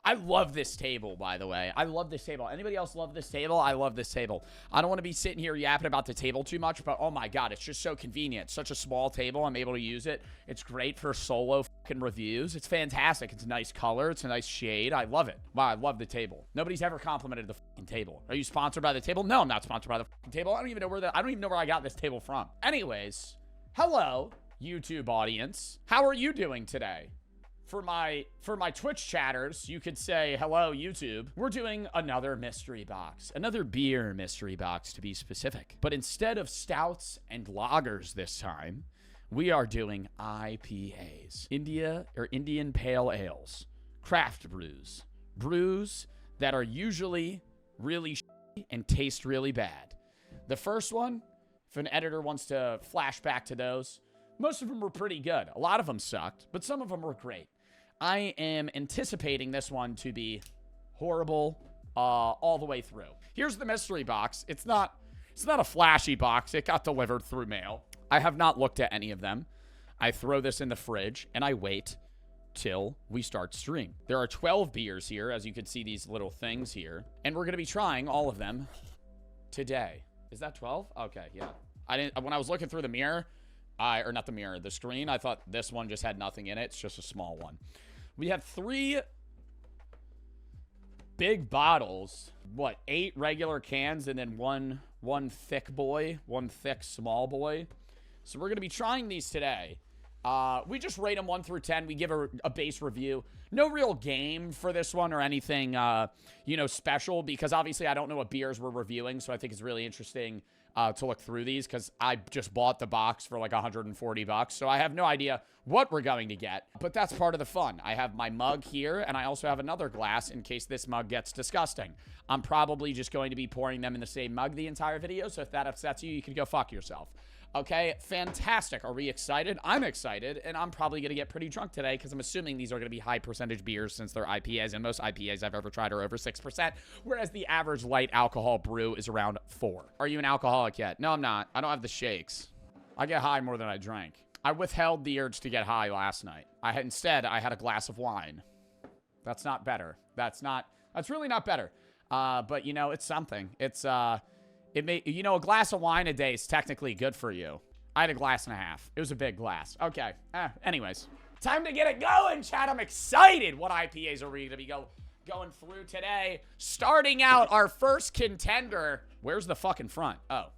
I love this table, by the way. I love this table. Anybody else love this table? I love this table. I don't want to be sitting here yapping about the table too much, but oh my god, it's just so convenient. It's such a small table. I'm able to use it. It's great for solo fucking reviews. It's fantastic. It's a nice color. It's a nice shade. I love it. Wow, I love the table. Nobody's ever complimented the fucking table. Are you sponsored by the table? No, I'm not sponsored by the fucking table. I don't even know where I got this table from. Anyways, hello, YouTube audience. How are you doing today? For my Twitch chatters, you could say, hello, YouTube. We're doing another mystery box. Another beer mystery box, to be specific. But instead of stouts and lagers this time, we are doing IPAs. Indian Pale Ales. Craft brews. Brews that are usually really shitty and taste really bad. The first one, if an editor wants to flash back to those, most of them were pretty good. A lot of them sucked, but some of them were great. I am anticipating this one to be horrible all the way through. Here's the mystery box. It's not a flashy box. It got delivered through mail. I have not looked at any of them. I throw this in the fridge, and I wait till we start stream. There are 12 beers here, as you can see these little things here, and we're going to be trying all of them today. Is that 12? Okay, yeah. When I was looking through the mirror, or not the mirror, the screen, I thought this one just had nothing in it. It's just a small one. We have 3 big bottles. What, 8 regular cans and then one thick boy, one thick small boy. So we're going to be trying these today. We just rate them 1 through 10. We give a base review. No real game for this one or anything, you know, special, because obviously I don't know what beers we're reviewing. So I think it's really interesting to look through these, because I just bought the box for like 140 bucks. So I have no idea what we're going to get, but that's part of the fun. I have my mug here, and I also have another glass in case this mug gets disgusting. I'm probably just going to be pouring them in the same mug the entire video. So if that upsets you, you can go fuck yourself. Okay, fantastic. Are we excited? I'm excited, and I'm probably going to get pretty drunk today because I'm assuming these are going to be high percentage beers since they're IPAs, and most IPAs I've ever tried are over 6%, whereas the average light alcohol brew is around 4. Are you an alcoholic yet? No, I'm not. I don't have the shakes. I get high more than I drank. I withheld the urge to get high last night. Instead, I had a glass of wine. That's not better. That's really not better. But, you know, it's something. It's, you know, a glass of wine a day is technically good for you. I had a glass and a half. It was a big glass. Okay. Anyways, time to get it going, chat. I'm excited. What IPAs are we going to be going through today? Starting out our first contender. Where's the fucking front? Oh.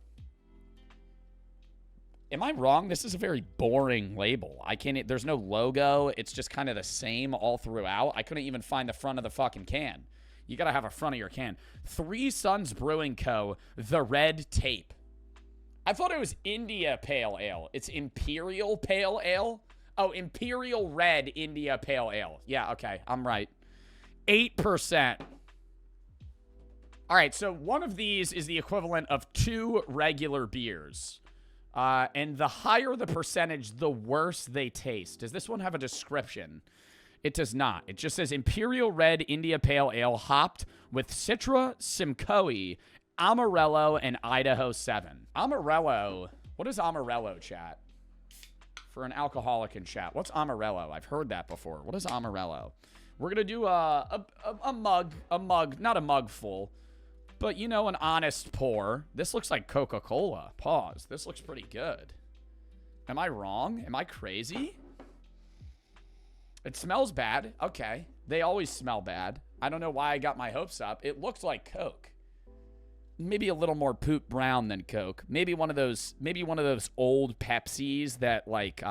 Am I wrong? This is a very boring label. There's no logo. It's just kind of the same all throughout. I couldn't even find the front of the fucking can. You gotta have a front of your can. 3 Sons Brewing Co. The Red Tape. I thought it was India Pale Ale. It's Imperial Pale Ale? Oh, Imperial Red India Pale Ale. Yeah, okay. I'm right. 8%. All right, so one of these is the equivalent of 2 regular beers. And the higher the percentage, the worse they taste. Does this one have a description? It does not. It just says Imperial Red India Pale Ale hopped with Citra, Simcoe, Amarillo, and Idaho 7. Amarillo. What is Amarillo, chat? For an alcoholic in chat. What's Amarillo? I've heard that before. What is Amarillo? We're going to do a mug. Not a mug full. But, you know, an honest pour. This looks like Coca-Cola. Pause. This looks pretty good. Am I wrong? Am I crazy? It smells bad. Okay. They always smell bad. I don't know why I got my hopes up. It looks like Coke. Maybe a little more poop brown than Coke. Maybe one of those old Pepsis that, like,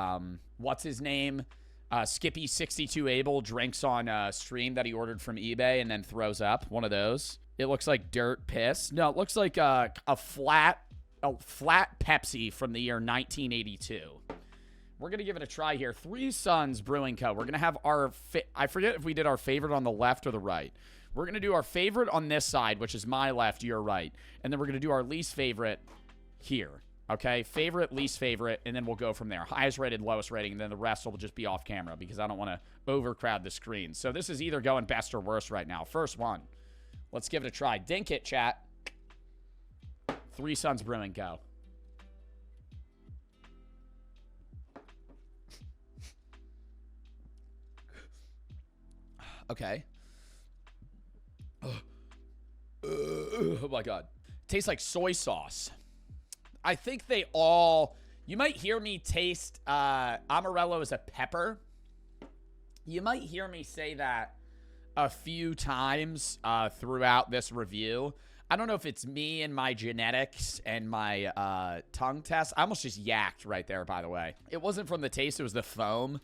what's his name? Skippy62 Abel drinks on stream that he ordered from eBay and then throws up. One of those. It looks like dirt piss. No, it looks like a flat Pepsi from the year 1982. We're going to give it a try here. 3 Sons Brewing Co. We're going to have our... I forget if we did our favorite on the left or the right. We're going to do our favorite on this side, which is my left, your right. And then we're going to do our least favorite here. Okay? Favorite, least favorite, and then we'll go from there. Highest rated, lowest rating, and then the rest will just be off camera because I don't want to overcrowd the screen. So this is either going best or worst right now. First one. Let's give it a try. Dink it, chat. 3 Sons Brewing Co. Okay. Oh my God. Tastes like soy sauce. I think they all... You might hear me taste Amarillo as a pepper. You might hear me say that a few times throughout this review. I don't know if it's me and my genetics and my tongue test. I almost just yacked right there, by the way. It wasn't from the taste. It was the foam.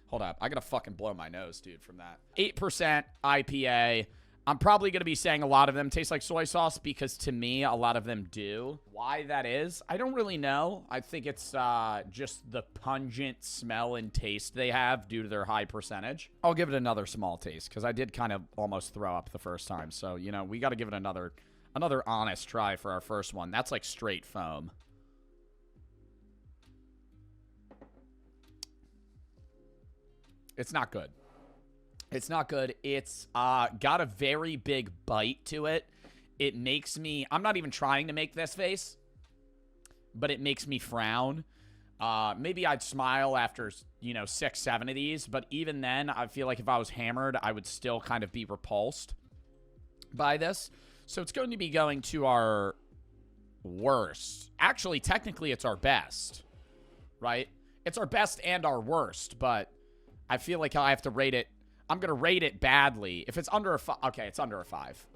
Hold up. I got to fucking blow my nose, dude, from that. 8% IPA. I'm probably going to be saying a lot of them taste like soy sauce because to me, a lot of them do. Why that is, I don't really know. I think it's just the pungent smell and taste they have due to their high percentage. I'll give it another small taste because I did kind of almost throw up the first time. So, you know, we got to give it another honest try for our first one. That's like straight foam. It's not good. It's not good. It's got a very big bite to it. It makes me... I'm not even trying to make this face, but it makes me frown. Maybe I'd smile after, you know, 6, 7 of these, but even then, I feel like if I was hammered, I would still kind of be repulsed by this. So it's going to be going to our worst. Actually, technically, it's our best, right? It's our best and our worst, but I feel like I have to rate it. I'm going to rate it badly. If it's under a 5. Okay, it's under a 5.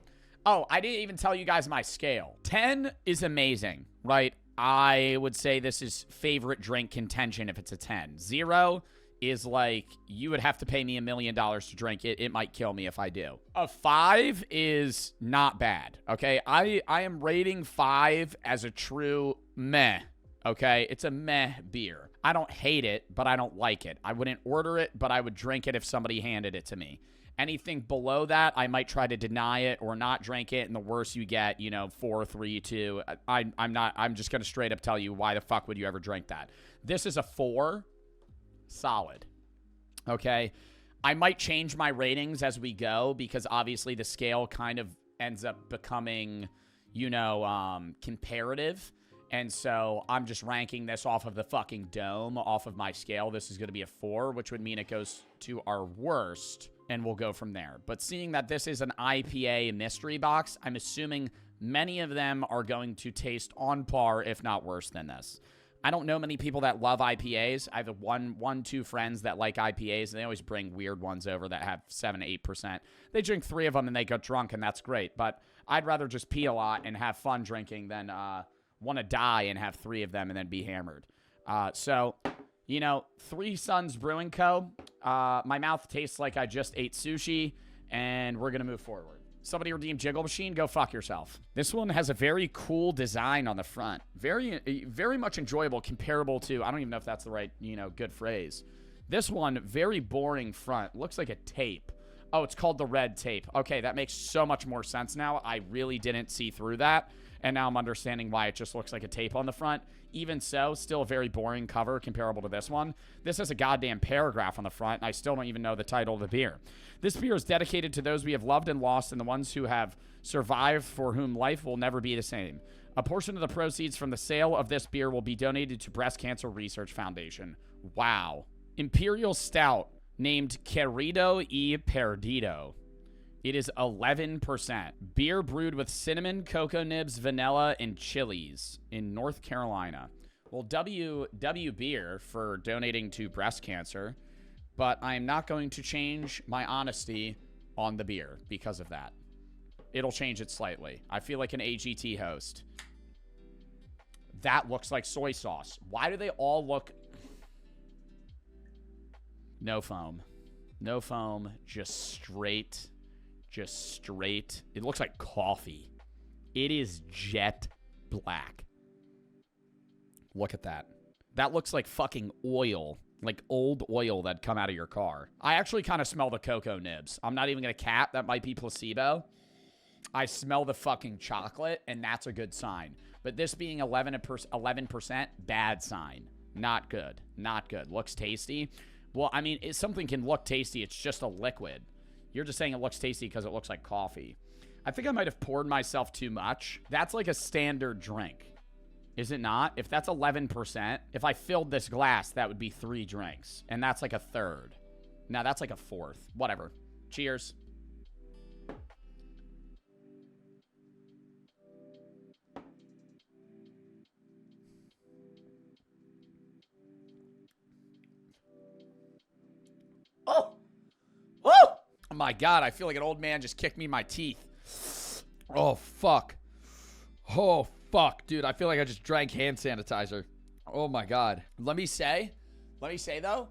Oh, I didn't even tell you guys my scale. 10 is amazing, right? I would say this is favorite drink contention if it's a 10. 0 is like, you would have to pay me $1 million to drink it. It might kill me if I do. A 5 is not bad, okay? I am rating 5 as a true meh, okay? It's a meh beer. I don't hate it, but I don't like it. I wouldn't order it, but I would drink it if somebody handed it to me. Anything below that, I might try to deny it or not drink it, and the worse you get, you know, 4, 3, 2. I'm just going to straight up tell you, why the fuck would you ever drink that? This is a 4. Solid. Okay? I might change my ratings as we go, because obviously the scale kind of ends up becoming, you know, comparative. And so I'm just ranking this off of the fucking dome, off of my scale. This is going to be a 4, which would mean it goes to our worst, and we'll go from there. But seeing that this is an IPA mystery box, I'm assuming many of them are going to taste on par, if not worse than this. I don't know many people that love IPAs. I have one, 2 friends that like IPAs, and they always bring weird ones over that have 7 to 8%. They drink 3 of them, and they get drunk, and that's great. But I'd rather just pee a lot and have fun drinking than... want to die and have 3 of them and then be hammered. So, you know, 3 Sons Brewing Co. My mouth tastes like I just ate sushi, and we're going to move forward. Somebody redeemed Jiggle Machine. Go fuck yourself. This one has a very cool design on the front. Very much enjoyable, comparable to, I don't even know if that's the right, you know, good phrase. This one, very boring front. Looks like a tape. Oh, it's called the red tape. Okay, that makes so much more sense now. I really didn't see through that. And now I'm understanding why it just looks like a tape on the front. Even so, still a very boring cover comparable to this one. This has a goddamn paragraph on the front, and I still don't even know the title of the beer. This beer is dedicated to those we have loved and lost and the ones who have survived, for whom life will never be the same. A portion of the proceeds from the sale of this beer will be donated to Breast Cancer Research Foundation. Wow. Imperial Stout, named Querido y Perdido. It is 11%. Beer brewed with cinnamon, cocoa nibs, vanilla, and chilies in North Carolina. Well, W Beer for donating to breast cancer, but I am not going to change my honesty on the beer because of that. It'll change it slightly. I feel like an AGT host. That looks like soy sauce. Why do they all look... No foam. No foam. Just straight. It looks like coffee. It is jet black. Look at that. That looks like fucking oil. Like old oil that'd come out of your car. I actually kind of smell the cocoa nibs. I'm not even going to cap. That might be placebo. I smell the fucking chocolate, and that's a good sign. But this being 11%, bad sign. Not good. Not good. Looks tasty. Well, I mean, something can look tasty. It's just a liquid. You're just saying it looks tasty because it looks like coffee. I think I might have poured myself too much. That's like a standard drink. Is it not? If that's 11%, if I filled this glass, that would be 3 drinks. And that's like a third. Now that's like a fourth. Whatever. Cheers. my God. I feel like an old man just kicked me in my teeth. Oh, fuck. Oh, fuck. Dude, I feel like I just drank hand sanitizer. Oh, my God. Let me say though,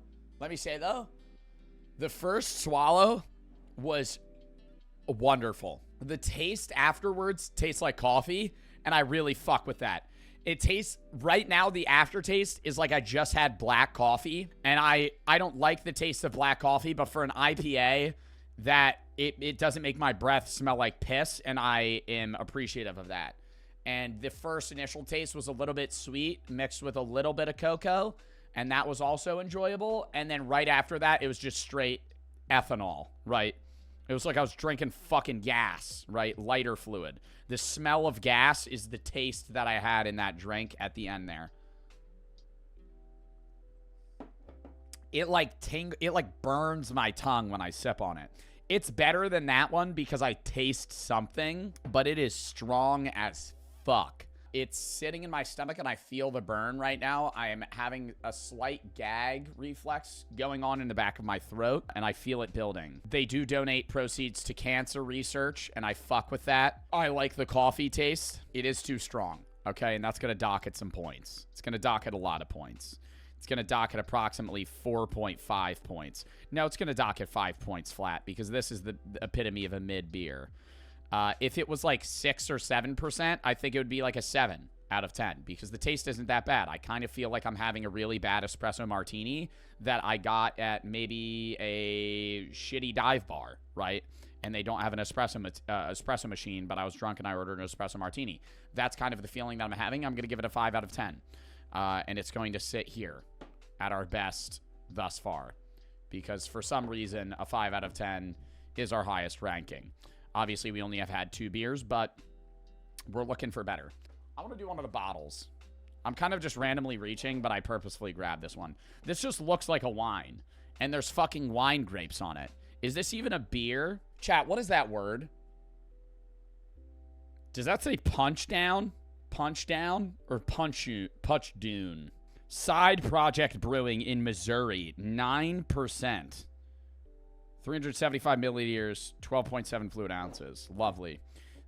the first swallow was wonderful. The taste afterwards tastes like coffee, and I really fuck with that. It tastes, right now, the aftertaste is like I just had black coffee, and I don't like the taste of black coffee, but for an IPA, that it doesn't make my breath smell like piss, and I am appreciative of that. And the first initial taste was a little bit sweet, mixed with a little bit of cocoa, and that was also enjoyable. And then right after that, it was just straight ethanol, right? It was like I was drinking fucking gas, right? Lighter fluid. The smell of gas is the taste that I had in that drink at the end there. It like burns my tongue when I sip on it. It's better than that one because I taste something, but it is strong as fuck. It's sitting in my stomach and I feel the burn right now. I am having a slight gag reflex going on in the back of my throat, and I feel it building. They do donate proceeds to cancer research, and I fuck with that. I like the coffee taste. It is too strong, okay? And that's going to dock at some points. It's going to dock at a lot of points. It's going to dock at approximately 4.5 points. No, it's going to dock at 5 points flat because this is the epitome of a mid beer. If it was like 6 or 7%, I think it would be like a 7 out of 10 because the taste isn't that bad. I kind of feel like I'm having a really bad espresso martini that I got at maybe a shitty dive bar, right? And they don't have an espresso machine, but I was drunk and I ordered an espresso martini. That's kind of the feeling that I'm having. I'm going to give it a 5 out of 10. And it's going to sit here at our best thus far because for some reason, a 5 out of 10 is our highest ranking. Obviously, we only have had 2 beers, but we're looking for better. I want to do one of the bottles. I'm kind of just randomly reaching, but I purposefully grabbed this one. This just looks like a wine, and there's fucking wine grapes on it. Is this even a beer? Chat, what is that word? Does that say punch down? Punch down? Or punch dune? Side Project Brewing in Missouri, 9%. 375 milliliters, 12.7 fluid ounces. Lovely.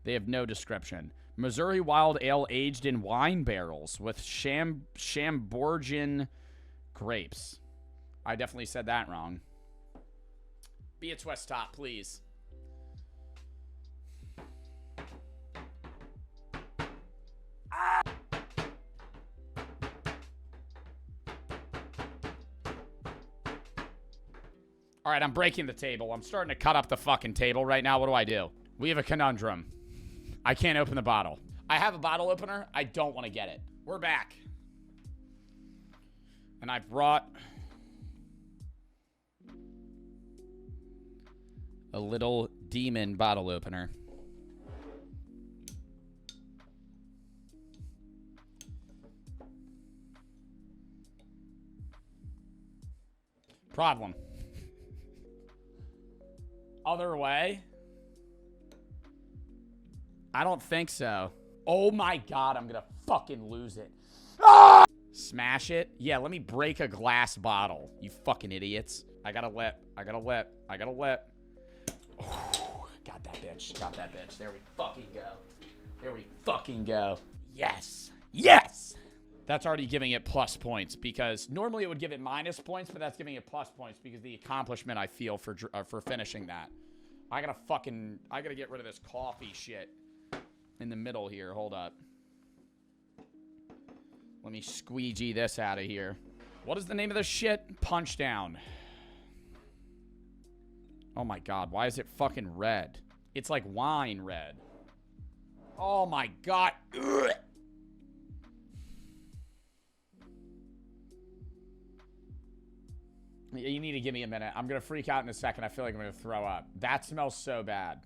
They have no description. Missouri Wild Ale aged in wine barrels with Chambordgian grapes. I definitely said that wrong. Be a twist top, please. All right, I'm breaking the table. I'm starting to cut up the fucking table right now. What do? We have a conundrum. I can't open the bottle. I have a bottle opener. I don't want to get it. We're back. And I brought a little demon bottle opener. Problem. Other way? I don't think so. Oh my God, I'm gonna fucking lose it. Ah! Smash it? Yeah, let me break a glass bottle, you fucking idiots. I got a lip. Oh, got that bitch. There we fucking go. Yes. That's already giving it plus points because normally it would give it minus points, but that's giving it plus points because the accomplishment I feel for finishing that. I gotta get rid of this coffee shit in the middle here. Hold up. Let me squeegee this out of here. What is the name of this shit? Punch down. Oh my God, why is it fucking red? It's like wine red. Oh my God. Ugh. You need to give me a minute. I'm going to freak out in a second. I feel like I'm going to throw up. That smells so bad.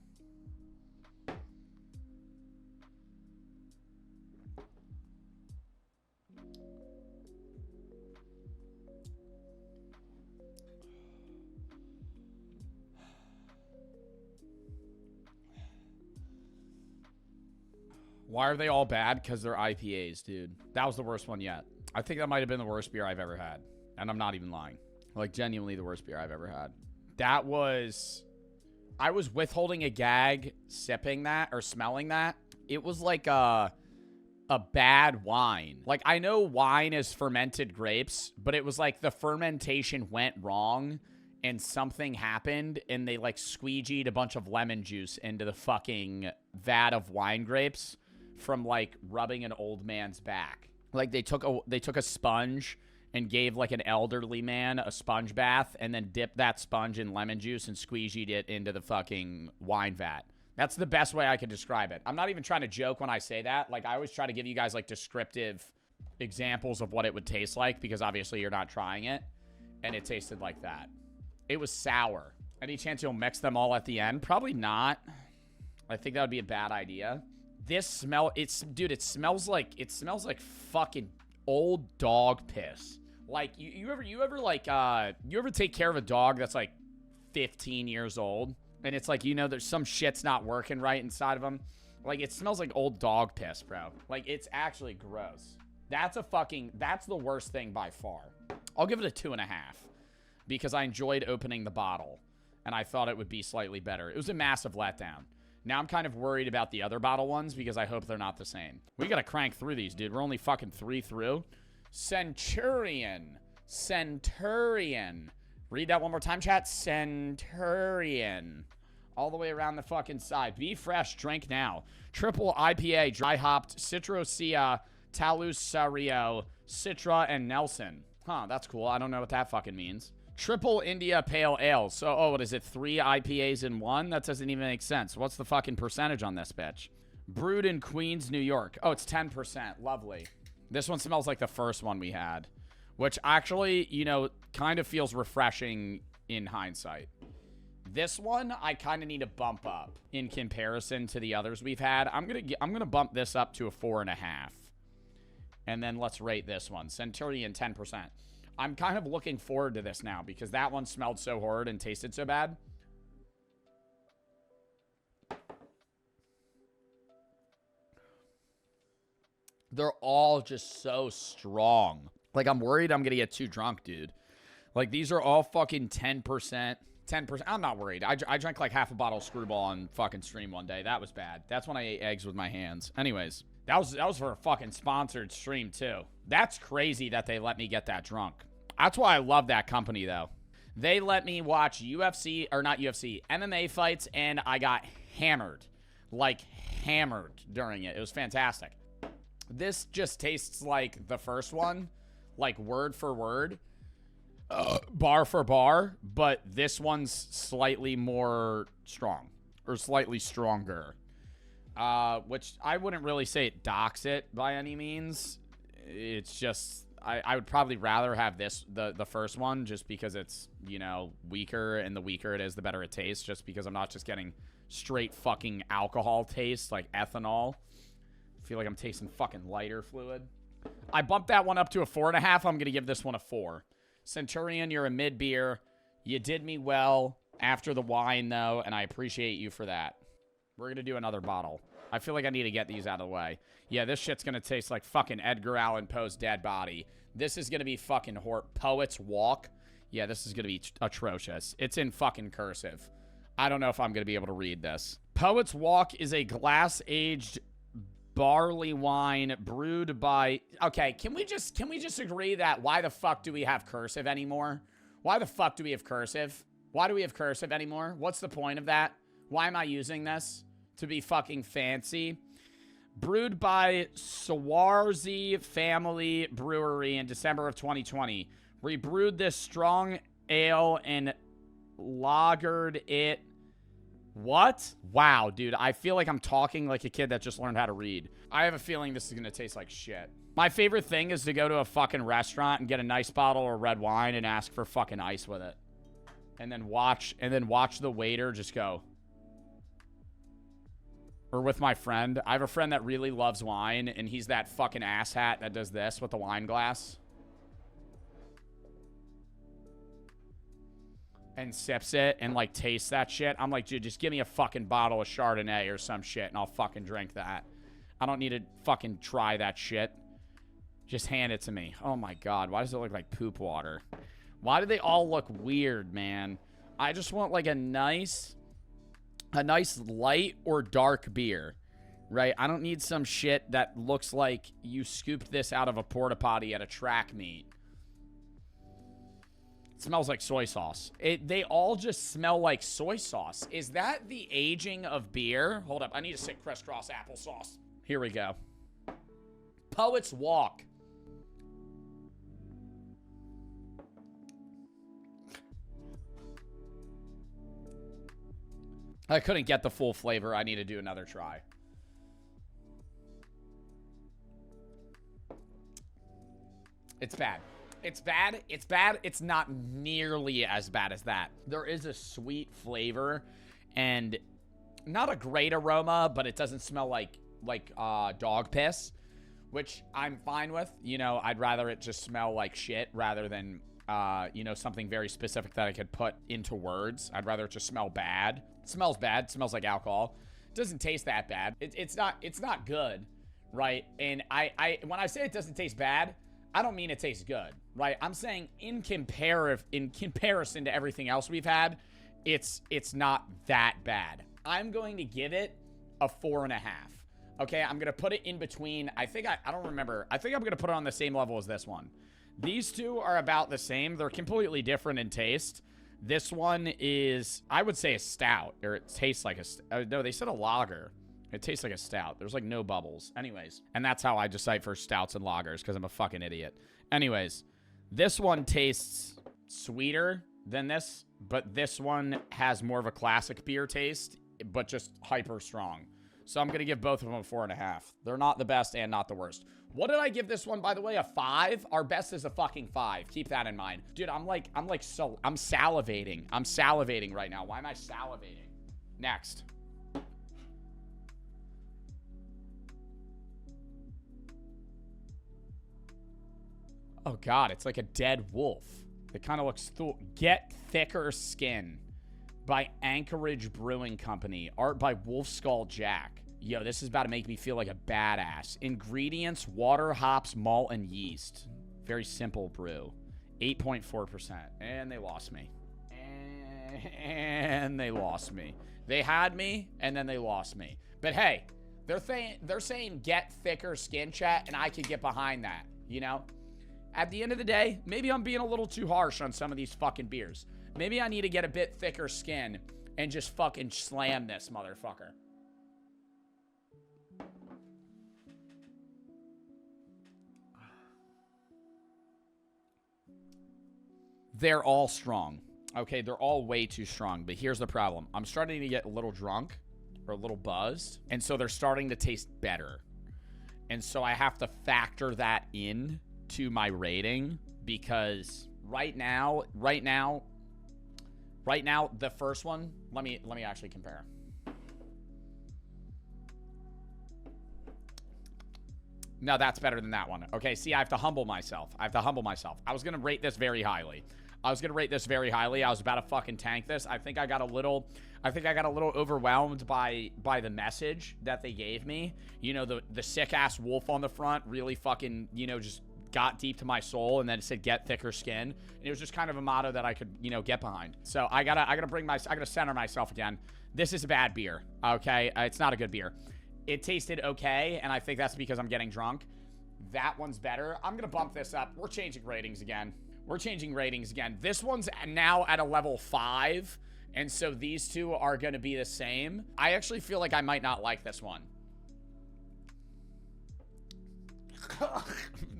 Why are they all bad? Because they're IPAs, dude. That was the worst one yet. I think that might have been the worst beer I've ever had. And I'm not even lying. Like, genuinely the worst beer I've ever had. That was I was withholding a gag, sipping that, or smelling that. It was like a bad wine. Like, I know wine is fermented grapes, but it was like the fermentation went wrong and something happened and they like squeegeed a bunch of lemon juice into the fucking vat of wine grapes from like rubbing an old man's back. Like they took a sponge and gave like an elderly man a sponge bath and then dipped that sponge in lemon juice and squeegeed it into the fucking wine vat. That's the best way I could describe it. I'm not even trying to joke when I say that. Like, I always try to give you guys, like, descriptive examples of what it would taste like because obviously you're not trying it. And it tasted like that. It was sour. Any chance you'll mix them all at the end? Probably not. I think that would be a bad idea. This smell, dude, it smells like fucking old dog piss. Like, you ever take care of a dog that's, like, 15 years old? And it's like, you know, there's some shit's not working right inside of them. Like, it smells like old dog piss, bro. Like, it's actually gross. That's the worst thing by far. I'll give it a 2.5 because I enjoyed opening the bottle and I thought it would be slightly better. It was a massive letdown. Now I'm kind of worried about the other bottle ones because I hope they're not the same. We gotta crank through these, dude. We're only fucking 3 through. Centurion. Read that one more time, chat. Centurion. All the way around the fucking side. Be fresh. Drink now. Triple IPA. Dry hopped. Citrosia. Talusario. Citra. And Nelson. Huh, that's cool. I don't know what that fucking means. Triple India Pale Ale. So, what is it? 3 IPAs in one? That doesn't even make sense. What's the fucking percentage on this bitch? Brewed in Queens, New York. Oh, it's 10%. Lovely. This one smells like the first one we had. Which actually, you know, kind of feels refreshing in hindsight. This one, I kind of need to bump up in comparison to the others we've had. I'm gonna bump this up to a 4.5. And then let's rate this one. Centurion, 10%. I'm kind of looking forward to this now because that one smelled so horrid and tasted so bad. They're all just so strong. Like, I'm worried I'm going to get too drunk, dude. Like, these are all fucking 10%. 10%. I'm not worried. I drank like half a bottle of Screwball on fucking stream one day. That was bad. That's when I ate eggs with my hands. Anyways, that was for a fucking sponsored stream, too. That's crazy that they let me get that drunk. That's why I love that company, though. They let me watch UFC, or not UFC, MMA fights, and I got hammered. Like, hammered during it. It was fantastic. This just tastes like the first one. Like, word for word. Bar for bar. But this one's slightly more strong. Or slightly stronger. Which I wouldn't really say it docks it by any means. It's just... I would probably rather have this, the first one, just because it's, you know, weaker, and the weaker it is, the better it tastes, just because I'm not just getting straight fucking alcohol taste, like ethanol. I feel like I'm tasting fucking lighter fluid. I bumped that one up to a 4.5. I'm going to give this one a 4. Centurion, you're a mid-beer. You did me well after the wine, though, and I appreciate you for that. We're going to do another bottle. I feel like I need to get these out of the way. Yeah, this shit's going to taste like fucking Edgar Allan Poe's dead body. This is going to be fucking Poet's Walk. Yeah, this is going to be atrocious. It's in fucking cursive. I don't know if I'm going to be able to read this. Poet's Walk is a glass-aged barley wine brewed by... Okay, can we just agree that why the fuck do we have cursive anymore? Why the fuck do we have cursive? Why do we have cursive anymore? What's the point of that? Why am I using this? To be fucking fancy. Brewed by Swarzy Family Brewery in December of 2020. We brewed this strong ale and lagered it. What? Wow, dude. I feel like I'm talking like a kid that just learned how to read. I have a feeling this is going to taste like shit. My favorite thing is to go to a fucking restaurant and get a nice bottle of red wine and ask for fucking ice with it. And then watch the waiter just go... Or with my friend. I have a friend that really loves wine, and he's that fucking asshat that does this with the wine glass. And sips it and, like, tastes that shit. I'm like, dude, just give me a fucking bottle of Chardonnay or some shit, and I'll fucking drink that. I don't need to fucking try that shit. Just hand it to me. Oh, my God. Why does it look like poop water? Why do they all look weird, man? I just want, like, a nice... a nice light or dark beer, right? I don't need some shit that looks like you scooped this out of a porta potty at a track meet. It smells like soy sauce. They all just smell like soy sauce. Is that the aging of beer? Hold up. I need a sick crisscross applesauce. Here we go. Poet's Walk. I couldn't get the full flavor. I need to do another try. It's bad. It's bad. It's bad. It's not nearly as bad as that. There is a sweet flavor and not a great aroma, but it doesn't smell like dog piss, which I'm fine with. You know, I'd rather it just smell like shit rather than, you know, something very specific that I could put into words. I'd rather it just smell bad. It smells bad. It smells like alcohol. It doesn't taste that bad. It's not good, right? And when I say it doesn't taste bad, I don't mean it tastes good, right? I'm saying in comparison to everything else we've had, it's not that bad. I'm going to give it a 4.5. Okay, I'm gonna put it in between. I don't remember. I think I'm gonna put it on the same level as this one. These two are about the same. They're completely different in taste. This one is, I would say, a stout, or it tastes like a. No, they said a lager. It tastes like a stout. There's like no bubbles. Anyways, and that's how I decipher stouts and lagers because I'm a fucking idiot. Anyways, this one tastes sweeter than this, but this one has more of a classic beer taste, but just hyper strong. So I'm going to give both of them a 4.5. They're not the best and not the worst. What did I give this one, by the way? A 5? Our best is a fucking 5. Keep that in mind. Dude, I'm salivating. I'm salivating right now. Why am I salivating? Next. Oh, God. It's like a dead wolf. It kind of looks... Get Thicker Skin by Anchorage Brewing Company. Art by Wolf Skull Jack. Yo, this is about to make me feel like a badass. Ingredients, water, hops, malt, and yeast. Very simple brew. 8.4%. And they lost me. And they lost me. They had me, and then they lost me. But hey, they're saying get thicker skin, chat, and I can get behind that, you know? At the end of the day, maybe I'm being a little too harsh on some of these fucking beers. Maybe I need to get a bit thicker skin and just fucking slam this motherfucker. They're all strong. Okay, they're all way too strong. But here's the problem. I'm starting to get a little drunk or a little buzzed. And so they're starting to taste better. And so I have to factor that in to my rating because right now, the first one, let me actually compare. No, that's better than that one. Okay, see, I have to humble myself. I was going to rate this very highly. I was about to fucking tank this. I think I got a little overwhelmed by the message that they gave me. You know, the sick-ass wolf on the front really fucking, you know, just got deep to my soul, and then it said get thicker skin. And it was just kind of a motto that I could, you know, get behind. So I gotta center myself again. This is a bad beer, okay? It's not a good beer. It tasted okay, and I think that's because I'm getting drunk. That one's better. I'm gonna bump this up. We're changing ratings again. This one's now at a level 5, and so these two are gonna be the same. I actually feel like I might not like this one.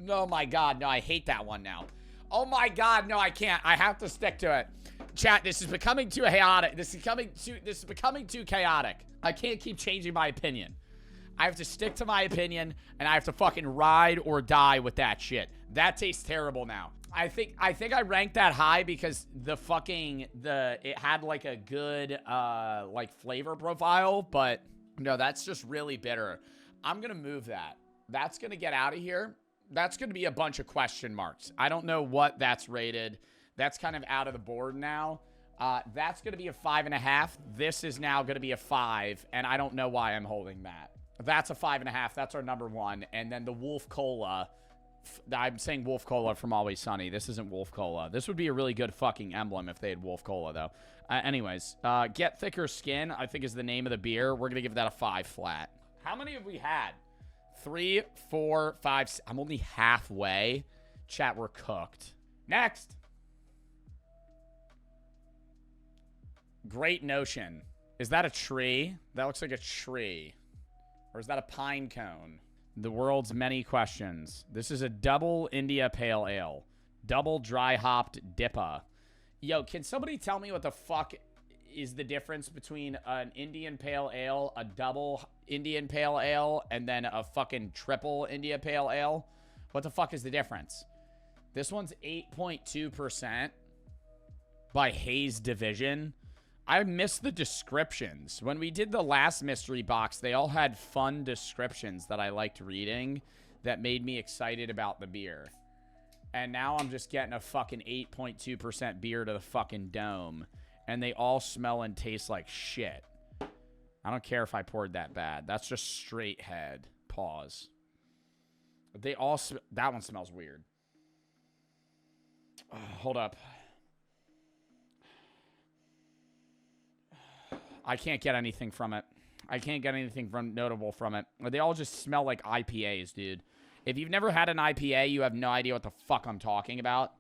Oh my God, no, I hate that one now. Oh my God, no, I can't. I have to stick to it. Chat, this is becoming too chaotic. This is becoming too chaotic. I can't keep changing my opinion. I have to stick to my opinion, and I have to fucking ride or die with that shit. That tastes terrible now. I think I ranked that high because it had like a good like flavor profile, but no, that's just really bitter. I'm gonna move that. That's gonna get out of here. That's gonna be a bunch of question marks. I don't know what that's rated. That's kind of out of the board now. That's gonna be a 5.5. This is now gonna be a 5, and I don't know why I'm holding that. That's a 5.5. That's our number one. And then the Wolf Cola I'm saying Wolf Cola from Always Sunny. This isn't Wolf Cola. This would be a really good fucking emblem if they had Wolf Cola, though. Anyways, Get Thicker Skin, I think is the name of the beer. We're going to give that a 5 flat. How many have we had? 3, 4, 5. I'm only halfway. Chat, we're cooked. Next. Great Notion. Is that a tree? That looks like a tree. Or is that a pine cone? The world's many questions. This is a double India Pale Ale. Double dry hopped Dippa. Yo, can somebody tell me what the fuck is the difference between an Indian Pale Ale, a double Indian Pale Ale, and then a fucking triple India Pale Ale? What the fuck is the difference? This one's 8.2% by Hayes Division. I missed the descriptions. When we did the last mystery box, they all had fun descriptions that I liked reading that made me excited about the beer. And now I'm just getting a fucking 8.2% beer to the fucking dome. And they all smell and taste like shit. I don't care if I poured that bad. That's just straight head. Pause. They all... That one smells weird. Hold up. I can't get anything from it. I can't get anything notable from it. They all just smell like IPAs, dude. If you've never had an IPA, you have no idea what the fuck I'm talking about.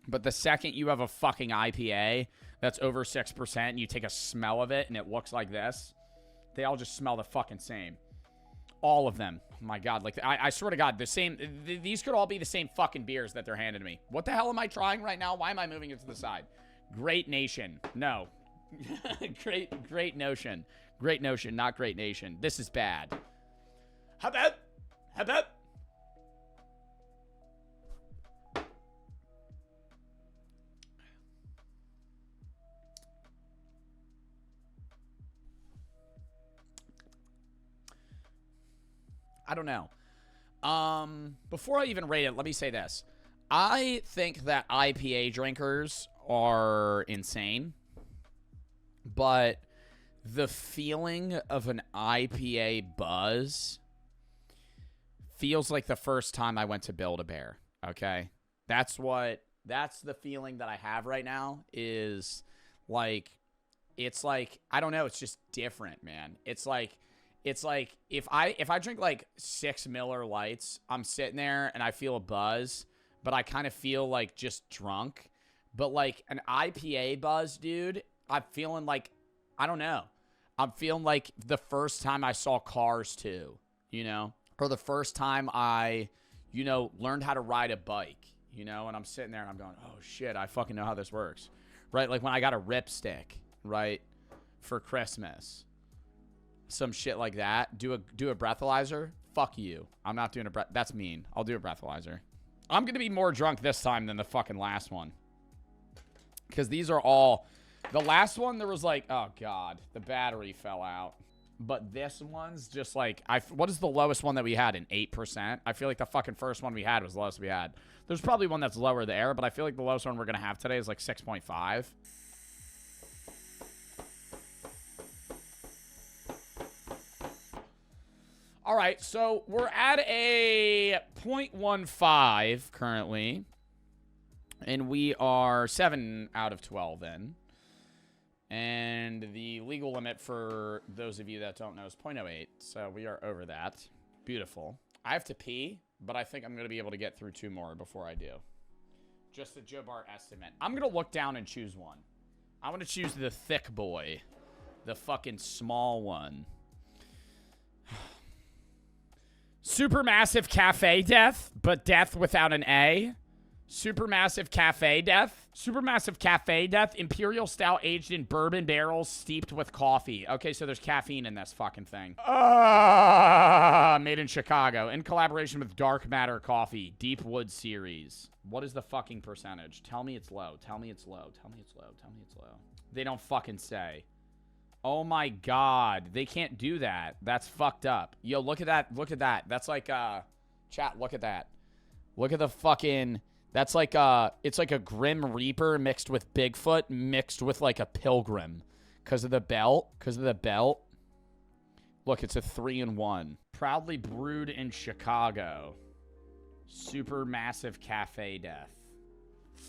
But the second you have a fucking IPA that's over 6% and you take a smell of it and it looks like this, they all just smell the fucking same. All of them. Oh my God. Like, I swear to God, the same. These could all be the same fucking beers that they're handing me. What the hell am I trying right now? Why am I moving it to the side? Great Nation. No. Great Notion. Great Notion, not Great Nation. This is bad. How about? I don't know. Before I even rate it, let me say this. I think that IPA drinkers are insane. But the feeling of an IPA buzz feels like the first time I went to Build-A-Bear, okay? That's the feeling that I have right now is like, it's like, I don't know, it's just different, man. It's like if I drink like 6 Miller Lights, I'm sitting there and I feel a buzz, but I kind of feel like just drunk. But like an IPA buzz, dude, I'm feeling like, I don't know. I'm feeling like the first time I saw Cars 2, you know? Or the first time I, you know, learned how to ride a bike, you know? And I'm sitting there and I'm going, oh shit, I fucking know how this works. Right? Like when I got a ripstick, right? For Christmas. Some shit like that. Do a breathalyzer? Fuck you. I'm not doing a breath. That's mean. I'll do a breathalyzer. I'm going to be more drunk this time than the fucking last one. Because these are all... The last one, there was like... Oh, God. The battery fell out. But this one's just like... What is the lowest one that we had? An 8%? I feel like the fucking first one we had was the lowest we had. There's probably one that's lower there, but I feel like the lowest one we're going to have today is like 6.5. All right, so we're at a 0.15 currently. And we are 7 out of 12 in. And the legal limit for those of you that don't know is 0.08. So we are over that. Beautiful. I have to pee, but I think I'm going to be able to get through 2 more before I do. Just a Joe Bar estimate. I'm going to look down and choose one. I'm going to choose the thick boy. The fucking small one. Supermassive Cafe Death, but death without an A. Supermassive Cafe Death. Supermassive Cafe Death. Imperial Stout aged in bourbon barrels steeped with coffee. Okay, so there's caffeine in this fucking thing. Made in Chicago. In collaboration with Dark Matter Coffee. Deep Wood Series. What is the fucking percentage? Tell me it's low. Tell me it's low. Tell me it's low. Tell me it's low. They don't fucking say. Oh my God. They can't do that. That's fucked up. Yo, look at that. Look at that. That's like, chat, look at that. Look at the fucking... That's like it's like a Grim Reaper mixed with Bigfoot mixed with like a Pilgrim. Because of the belt. Because of the belt. Look, it's a 3-in-1. Proudly brewed in Chicago. Super massive cafe death.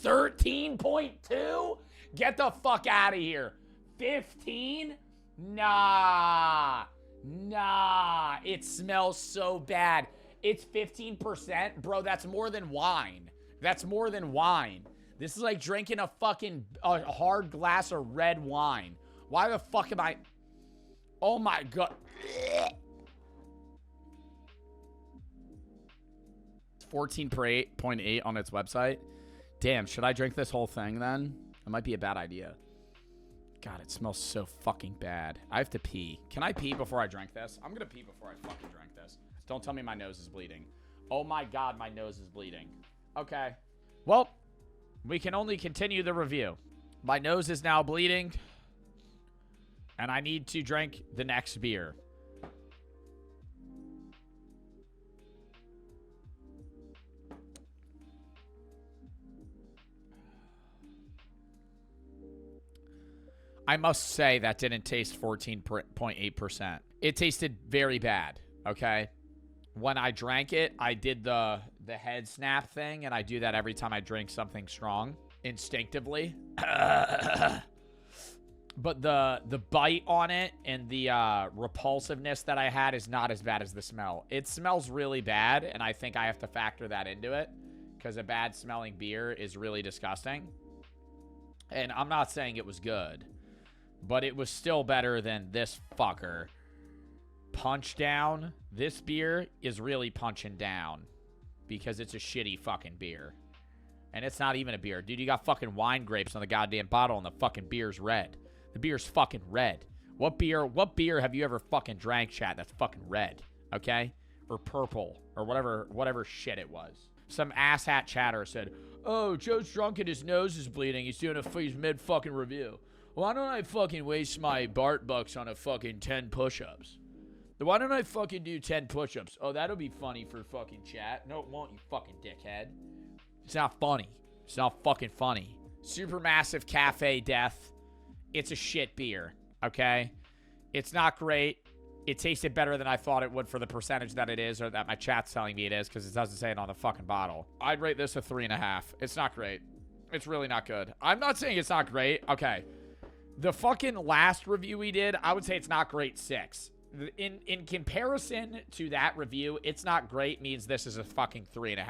13.2? Get the fuck out of here. 15? Nah. Nah. It smells so bad. It's 15%? Bro, that's more than wine. That's more than wine. This is like drinking a fucking hard glass of red wine. Why the fuck am I... Oh my god. 14.8 on its website. Damn, should I drink this whole thing then? It might be a bad idea. God, it smells so fucking bad. I have to pee. Can I pee before I drink this? I'm gonna pee before I fucking drink this. Don't tell me my nose is bleeding. Oh my god, my nose is bleeding. Okay. Well, we can only continue the review. My nose is now bleeding. And I need to drink the next beer. I must say that didn't taste 14.8%. It tasted very bad, okay? When I drank it, I did the head snap thing, and I do that every time I drink something strong, instinctively. But the bite on it and the repulsiveness that I had is not as bad as the smell. It smells really bad, and I think I have to factor that into it, because a bad-smelling beer is really disgusting. And I'm not saying it was good, but it was still better than this fucker. Punch down. This beer is really punching down because it's a shitty fucking beer. And it's not even a beer. Dude, you got fucking wine grapes on the goddamn bottle and the fucking beer's red. The beer's fucking red. What beer have you ever fucking drank, chat, that's fucking red? Okay? Or purple. Or whatever shit it was. Some asshat chatter said, oh, Joe's drunk and his nose is bleeding. He's doing he's mid-fucking review. Why don't I fucking waste my BART bucks on a fucking 10 push-ups? Why don't I fucking do 10 push-ups? Oh, that'll be funny for fucking chat. No, it won't, you fucking dickhead. It's not funny. It's not fucking funny. Supermassive cafe death. It's a shit beer, okay? It's not great. It tasted better than I thought it would for the percentage that it is, or that my chat's telling me it is, because it doesn't say it on the fucking bottle. I'd rate this a 3.5. It's not great. It's really not good. I'm not saying it's not great. Okay. The fucking last review we did, I would say it's not great 6. In comparison to that review, it's not great means this is a fucking 3.5.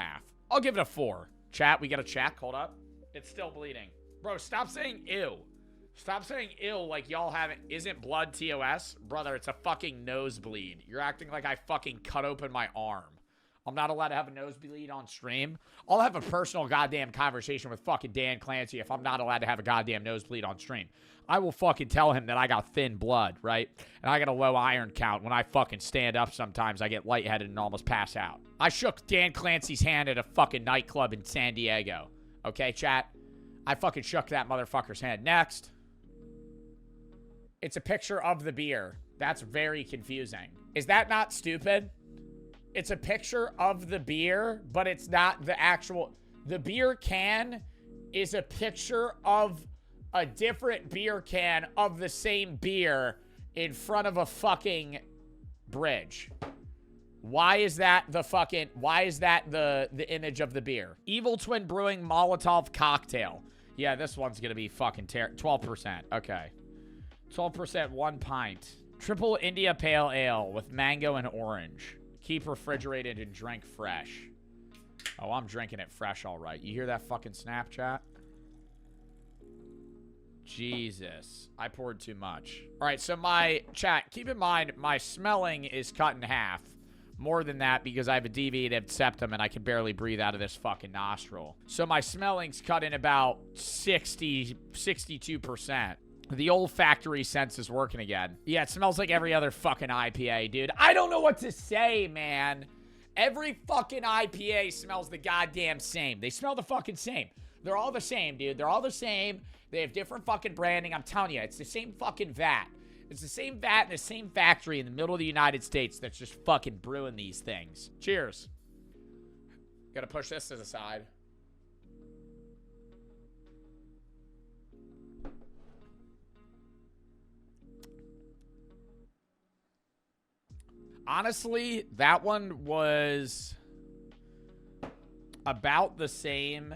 I'll give it a 4. Chat, we got a check. Hold up. It's still bleeding. Bro, stop saying ew. Stop saying ill like y'all haven't. Isn't blood TOS? Brother, it's a fucking nosebleed. You're acting like I fucking cut open my arm. I'm not allowed to have a nosebleed on stream. I'll have a personal goddamn conversation with fucking Dan Clancy if I'm not allowed to have a goddamn nosebleed on stream. I will fucking tell him that I got thin blood, right? And I got a low iron count. When I fucking stand up sometimes, I get lightheaded and almost pass out. I shook Dan Clancy's hand at a fucking nightclub in San Diego. Okay, chat? I fucking shook that motherfucker's hand. Next. It's a picture of the beer. That's very confusing. Is that not stupid? It's a picture of the beer, but it's not the actual... The beer can is a picture of a different beer can of the same beer in front of a fucking bridge. Why is that the fucking... Why is that the image of the beer? Evil Twin Brewing Molotov Cocktail. Yeah, this one's gonna be fucking 12%. Okay. 12%, 1 pint. Triple India Pale Ale with mango and orange. Keep refrigerated and drink fresh. Oh, I'm drinking it fresh, all right. You hear that fucking Snapchat? Jesus. I poured too much. All right, so my chat, keep in mind, my smelling is cut in half. More than that because I have a deviated septum and I can barely breathe out of this fucking nostril. So my smelling's cut in about 62%. The olfactory sense is working again. Yeah, it smells like every other fucking IPA, dude. I don't know what to say, man. Every fucking IPA smells the goddamn same. They smell the fucking same. They're all the same, dude. They're all the same. They have different fucking branding. I'm telling you, it's the same fucking vat. It's the same vat in the same factory in the middle of the United States that's just fucking brewing these things. Cheers. Gotta push this to the side. Honestly, that one was about the same,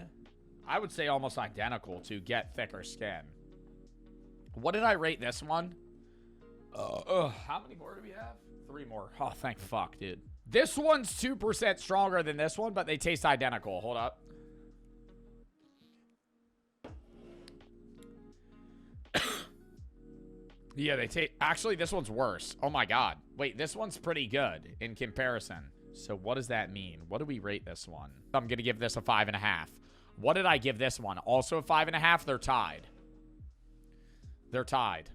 I would say almost identical to Get Thicker Skin. What did I rate this one? How many more do we have? 3 more. Oh, thank fuck, dude. This one's 2% stronger than this one, but they taste identical. Hold up. Yeah, they taste... Actually, this one's worse. Oh, my God. Wait, this one's pretty good in comparison. So what does that mean? What do we rate this one? I'm going to give this a 5.5. What did I give this one? Also a 5.5? They're tied. They're tied.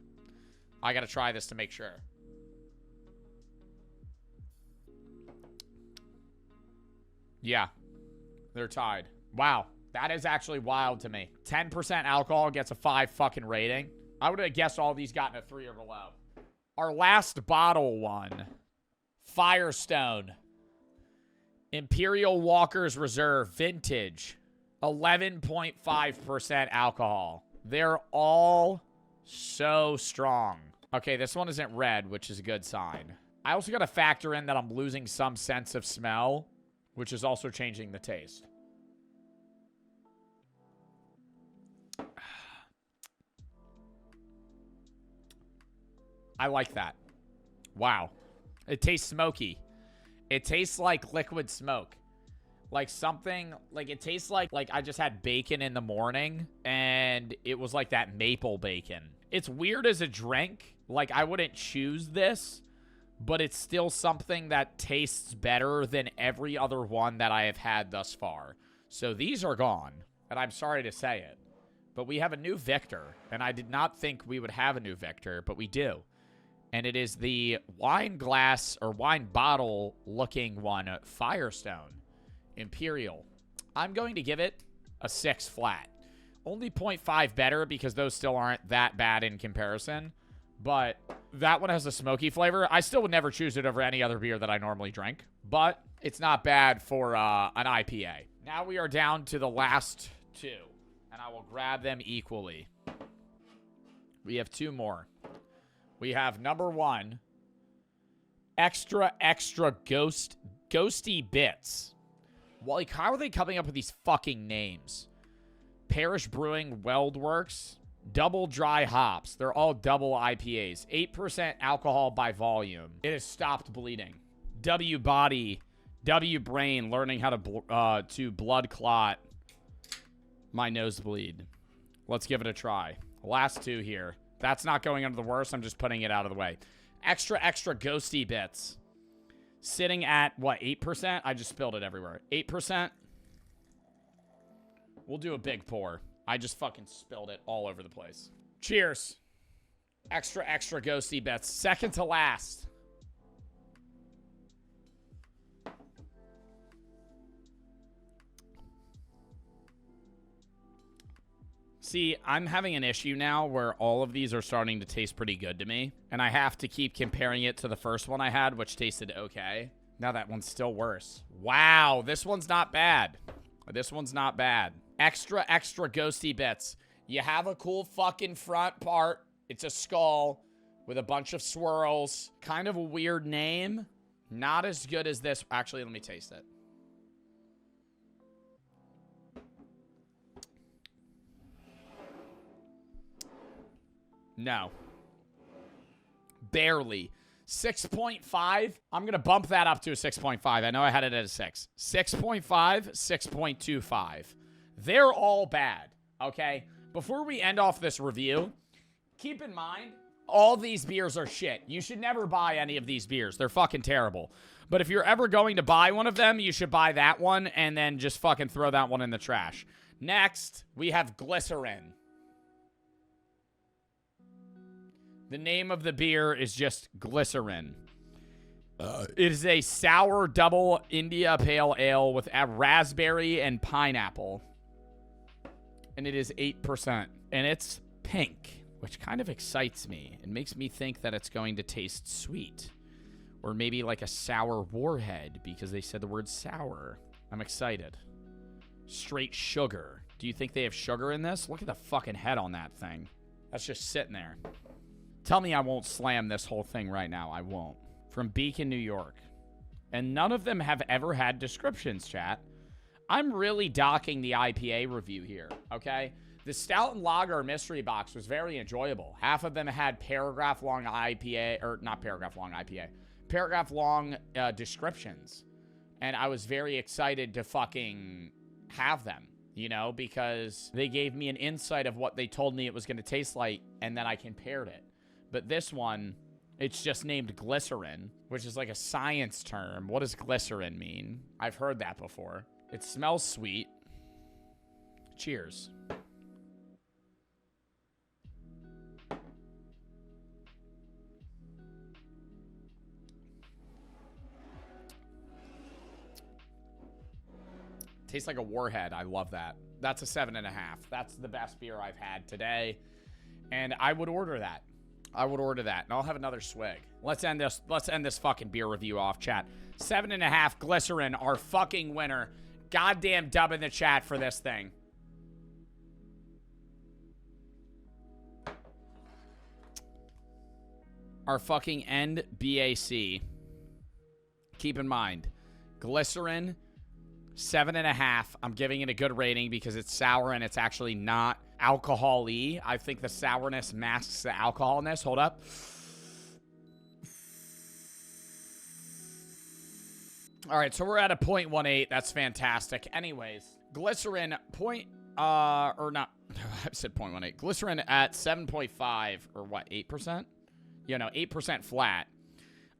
I got to try this to make sure. Yeah. They're tied. Wow. That is actually wild to me. 10% alcohol gets a 5 fucking rating. I would have guessed all these gotten a 3 or below. Our last bottle one. Firestone. Imperial Walker's Reserve. Vintage. 11.5% alcohol. They're all so strong. Okay, this one isn't red, which is a good sign. I also got to factor in that I'm losing some sense of smell, which is also changing the taste. I like that. Wow. It tastes smoky. It tastes like liquid smoke. Like something, like it tastes like I just had bacon in the morning and it was like that maple bacon. It's weird as a drink. Like I wouldn't choose this, but it's still something that tastes better than every other one that I have had thus far. So these are gone, and I'm sorry to say it, but we have a new victor, and I did not think we would have a new victor, but we do. And it is the wine glass or wine bottle looking one, Firestone Imperial. I'm going to give it a 6 flat. Only 0.5 better because those still aren't that bad in comparison. But that one has a smoky flavor. I still would never choose it over any other beer that I normally drink. But it's not bad for an IPA. Now we are down to the last 2. And I will grab them equally. We have 2 more. We have number 1. Extra ghosty bits. Well, like, how are they coming up with these fucking names? Parish Brewing Weldworks. Double dry hops. They're all double IPAs. 8% alcohol by volume. It has stopped bleeding. W body. W brain. Learning how to blood clot my nosebleed. Let's give it a try. Last 2 here. That's not going under the worst. I'm just putting it out of the way. Extra ghosty bits. Sitting at, what, 8%? I just spilled it everywhere. 8%. We'll do a big pour. I just fucking spilled it all over the place. Cheers. Extra ghosty bits. Second to last. See, I'm having an issue now where all of these are starting to taste pretty good to me. And I have to keep comparing it to the first one I had, which tasted okay. Now that one's still worse. Wow, this one's not bad. This one's not bad. Extra ghosty bits. You have a cool fucking front part. It's a skull with a bunch of swirls. Kind of a weird name. Not as good as this. Actually, let me taste it. No. Barely. 6.5. I'm going to bump that up to a 6.5. I know I had it at a 6. 6.5, 6.25. They're all bad, okay? Before we end off this review, keep in mind, all these beers are shit. You should never buy any of these beers. They're fucking terrible. But if you're ever going to buy one of them, you should buy that one and then just fucking throw that one in the trash. Next, we have Glycerin. The name of the beer is just Glycerin. It is a sour double India Pale Ale with a raspberry and pineapple. And it is 8%. And it's pink, which kind of excites me. It makes me think that it's going to taste sweet. Or maybe like a sour warhead because they said the word sour. I'm excited. Straight sugar. Do you think they have sugar in this? Look at the fucking head on that thing. That's just sitting there. Tell me I won't slam this whole thing right now. I won't. From Beacon, New York. And none of them have ever had descriptions, chat. I'm really docking the IPA review here, okay? The Stout and Lager mystery box was very enjoyable. Half of them had paragraph-long IPA, or not paragraph-long IPA, paragraph-long descriptions. And I was very excited to fucking have them, you know, because they gave me an insight of what they told me it was going to taste like, and then I compared it. But this one, it's just named Glycerin, which is like a science term. What does glycerin mean? I've heard that before. It smells sweet. Cheers. Tastes like a warhead. I love that. That's a 7.5. That's the best beer I've had today. And I would order that. I would order that. And I'll have another swig. Let's end this fucking beer review off, chat. 7.5 Glycerin, our fucking winner. Goddamn dub in the chat for this thing. Our fucking end BAC. Keep in mind, Glycerin, 7.5. I'm giving it a good rating because it's sour and it's actually not alcohol-y. I think the sourness masks the alcoholness. Hold up. All right, so we're at a 0.18. That's fantastic. Anyways, Glycerin I said 0.18. Glycerin at 7.5 or what, 8%? You know, 8% flat.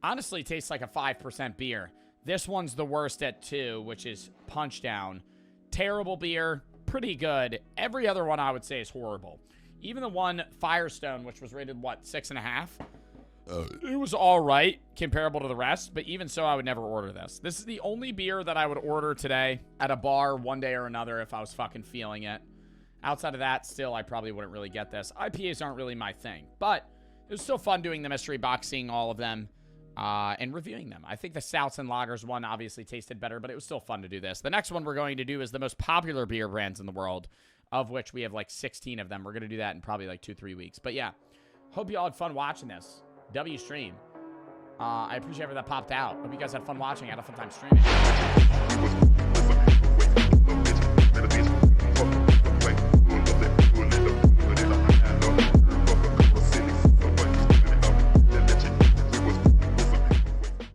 Honestly, tastes like a 5% beer. This one's the worst at 2, which is Punch Down. Terrible beer, pretty good. Every other one I would say is horrible. Even the one Firestone, which was rated, what, 6.5? It was all right, comparable to the rest, but even so, I would never order this. This is the only beer that I would order today at a bar one day or another if I was fucking feeling it. Outside of that, still, I probably wouldn't really get this. IPAs aren't really my thing, but it was still fun doing the mystery box, seeing all of them. And reviewing them. I think the Stouts and Lagers one obviously tasted better, but it was still fun to do this. The next one we're going to do is the most popular beer brands in the world, of which we have like 16 of them. We're going to do that in probably like 2-3 weeks. But yeah, hope you all had fun watching this. W stream. I appreciate everything that popped out. Hope you guys had fun watching. I had a fun time streaming.